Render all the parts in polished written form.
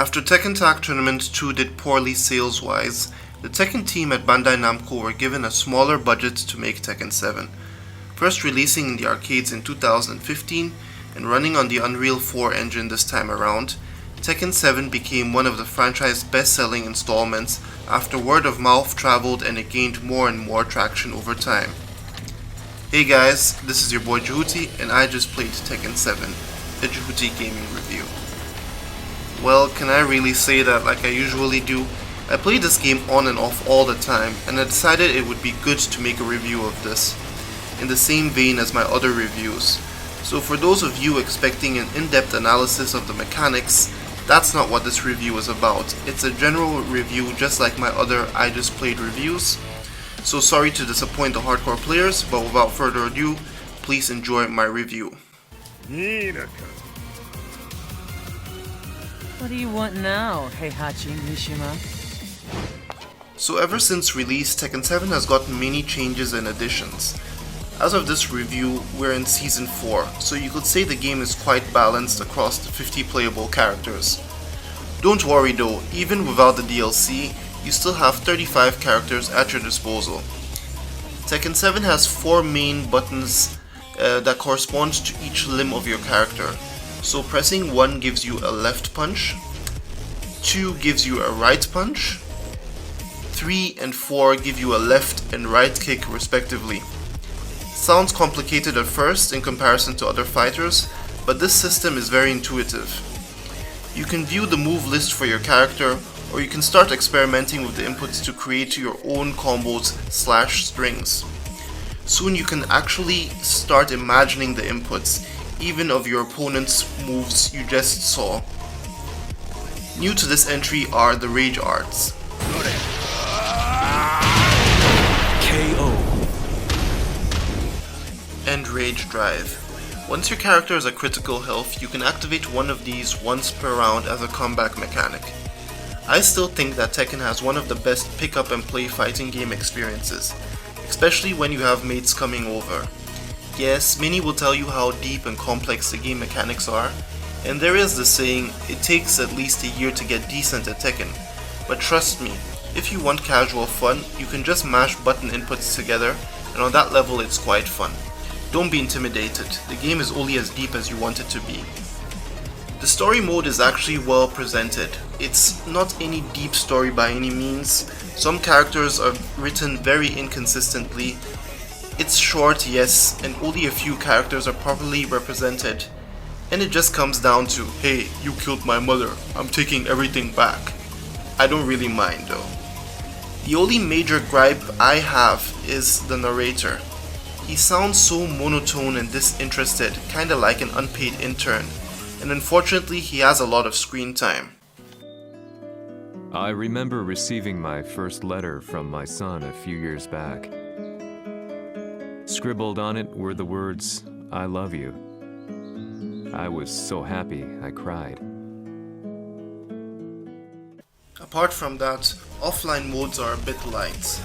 After Tekken Tag Tournament 2 did poorly sales-wise, the Tekken team at Bandai Namco were given a smaller budget to make Tekken 7. First releasing in the arcades in 2015 and running on the Unreal 4 engine this time around, Tekken 7 became one of the franchise's best-selling installments after word of mouth traveled and it gained more and more traction over time. Hey guys, this is your boy Jehuty and I just played Tekken 7, a Jehuty Gaming review. Well, can I really say that like I usually do? I play this game on and off all the time and I decided it would be good to make a review of this, in the same vein as my other reviews. So for those of you expecting an in-depth analysis of the mechanics, that's not what this review is about. It's a general review just like my other I Just Played reviews. So sorry to disappoint the hardcore players, but without further ado, please enjoy my review. What do you want now, Heihachi Mishima? So ever since release, Tekken 7 has gotten many changes and additions. As of this review, we're in Season 4, so you could say the game is quite balanced across the 50 playable characters. Don't worry though, even without the DLC, you still have 35 characters at your disposal. Tekken 7 has 4 main buttons that correspond to each limb of your character. So pressing 1 gives you a left punch, 2 gives you a right punch, 3 and 4 give you a left and right kick respectively. Sounds complicated at first in comparison to other fighters, but this system is very intuitive. You can view the move list for your character, or you can start experimenting with the inputs to create your own combos / strings. Soon you can actually start imagining the inputs, even of your opponent's moves you just saw. New to this entry are the Rage Arts. KO. And Rage Drive. Once your character is at critical health, you can activate one of these once per round as a comeback mechanic. I still think that Tekken has one of the best pick up and play fighting game experiences, especially when you have mates coming over. Yes, many will tell you how deep and complex the game mechanics are, and there is the saying, it takes at least a year to get decent at Tekken. But trust me, if you want casual fun, you can just mash button inputs together, and on that level it's quite fun. Don't be intimidated, the game is only as deep as you want it to be. The story mode is actually well presented. It's not any deep story by any means. Some characters are written very inconsistently. It's short, yes, and only a few characters are properly represented. And it just comes down to, hey, you killed my mother, I'm taking everything back. I don't really mind though. The only major gripe I have is the narrator. He sounds so monotone and disinterested, kinda like an unpaid intern, and unfortunately he has a lot of screen time. I remember receiving my first letter from my son a few years back. Scribbled on it were the words, "I love you." I was so happy I cried. Apart from that, offline modes are a bit light.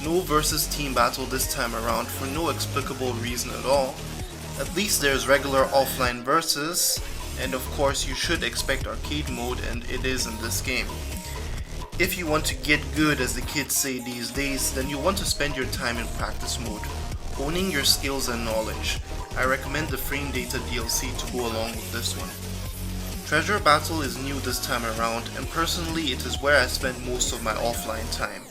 No versus team battle this time around for no explicable reason at all. At least there's regular offline versus, and of course you should expect arcade mode, and it is in this game. If you want to get good, as the kids say these days, then you want to spend your time in practice mode, honing your skills and knowledge. I recommend the Frame Data DLC to go along with this one. Treasure Battle is new this time around, and personally it is where I spend most of my offline time.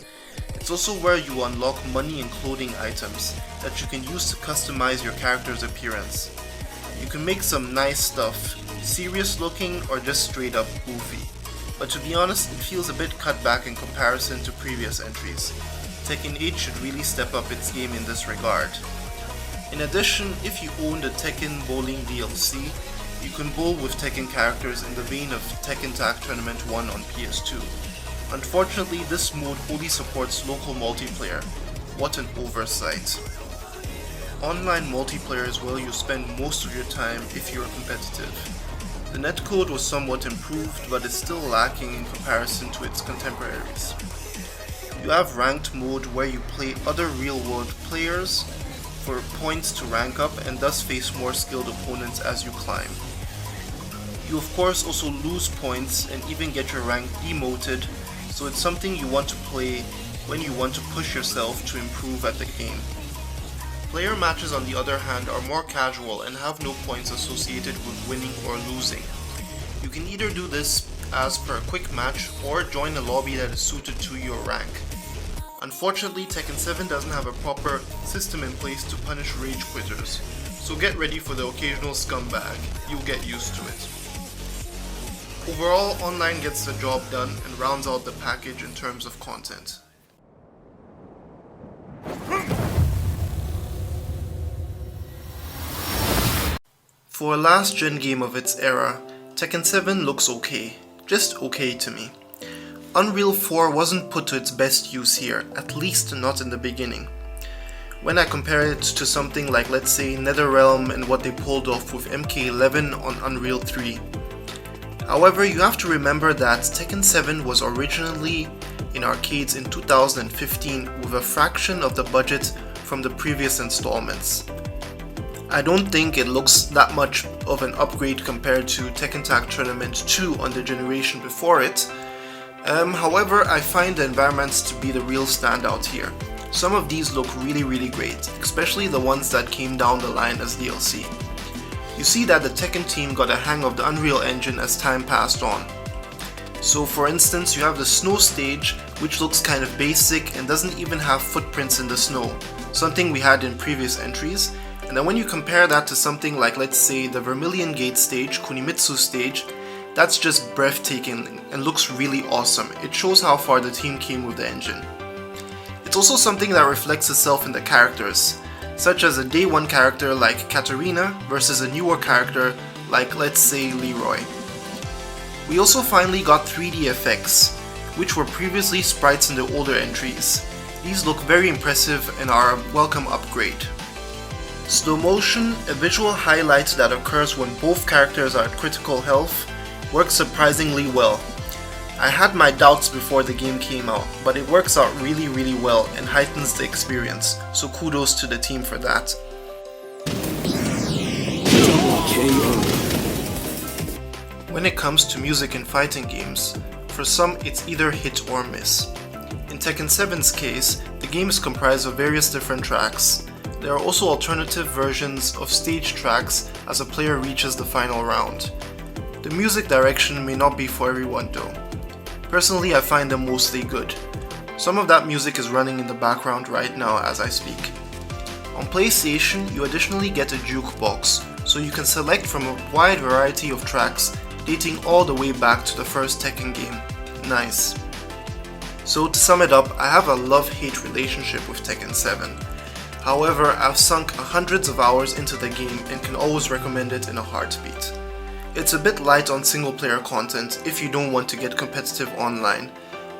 It's also where you unlock money and clothing items that you can use to customize your character's appearance. You can make some nice stuff, serious looking or just straight up goofy. But to be honest, it feels a bit cut back in comparison to previous entries. Tekken 8 should really step up its game in this regard. In addition, if you own the Tekken Bowling DLC, you can bowl with Tekken characters in the vein of Tekken Tag Tournament 1 on PS2. Unfortunately, this mode only supports local multiplayer. What an oversight. Online multiplayer is where you spend most of your time if you are competitive. The netcode was somewhat improved, but is still lacking in comparison to its contemporaries. You have ranked mode where you play other real-world players for points to rank up and thus face more skilled opponents as you climb. You of course also lose points and even get your rank demoted, so it's something you want to play when you want to push yourself to improve at the game. Player matches on the other hand are more casual and have no points associated with winning or losing. You can either do this as per a quick match or join a lobby that is suited to your rank. Unfortunately, Tekken 7 doesn't have a proper system in place to punish rage quitters, so get ready for the occasional scumbag. You'll get used to it. Overall, online gets the job done and rounds out the package in terms of content. For a last gen game of its era, Tekken 7 looks okay, just okay to me. Unreal 4 wasn't put to its best use here, at least not in the beginning. When I compare it to something like, let's say, NetherRealm and what they pulled off with MK11 on Unreal 3. However, you have to remember that Tekken 7 was originally in arcades in 2015 with a fraction of the budget from the previous installments. I don't think it looks that much of an upgrade compared to Tekken Tag Tournament 2 on the generation before it. However, I find the environments to be the real standout here. Some of these look really great, especially the ones that came down the line as DLC. You see that the Tekken team got a hang of the Unreal Engine as time passed on. So for instance, you have the snow stage, which looks kind of basic and doesn't even have footprints in the snow, something we had in previous entries. And then when you compare that to something like, let's say, the Vermilion Gate stage, Kunimitsu stage, that's just breathtaking and looks really awesome. It shows how far the team came with the engine. It's also something that reflects itself in the characters, such as a day 1 character like Katarina versus a newer character like, let's say, Leroy. We also finally got 3D effects, which were previously sprites in the older entries. These look very impressive and are a welcome upgrade. Slow motion, a visual highlight that occurs when both characters are at critical health, works surprisingly well. I had my doubts before the game came out, but it works out really well and heightens the experience, so kudos to the team for that. When it comes to music in fighting games, for some it's either hit or miss. In Tekken 7's case, the game is comprised of various different tracks. There are also alternative versions of stage tracks as a player reaches the final round. The music direction may not be for everyone though. Personally, I find them mostly good. Some of that music is running in the background right now as I speak. On PlayStation, you additionally get a jukebox, so you can select from a wide variety of tracks dating all the way back to the first Tekken game. Nice. So to sum it up, I have a love-hate relationship with Tekken 7. However, I've sunk hundreds of hours into the game and can always recommend it in a heartbeat. It's a bit light on single player content if you don't want to get competitive online,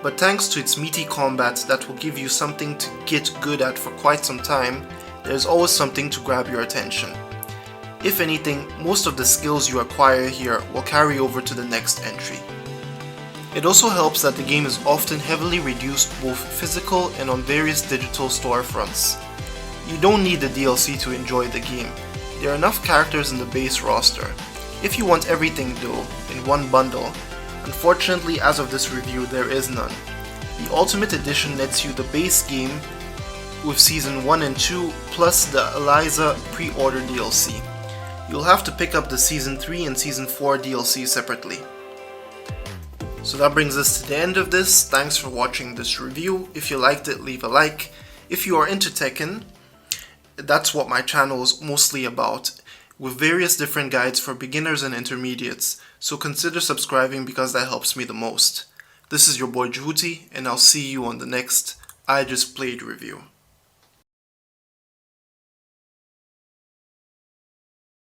but thanks to its meaty combat that will give you something to get good at for quite some time, there's always something to grab your attention. If anything, most of the skills you acquire here will carry over to the next entry. It also helps that the game is often heavily reduced both physical and on various digital storefronts. You don't need the DLC to enjoy the game. There are enough characters in the base roster. If you want everything though, in one bundle, unfortunately as of this review there is none. The Ultimate Edition nets you the base game with Season 1 and 2 plus the Eliza pre-order DLC. You'll have to pick up the Season 3 and Season 4 DLC separately. So that brings us to the end of this. Thanks for watching this review. If you liked it, leave a like. If you are into Tekken, that's what my channel is mostly about, with various different guides for beginners and intermediates, so consider subscribing because that helps me the most. This is your boy Jehuty, and I'll see you on the next I Just Played review.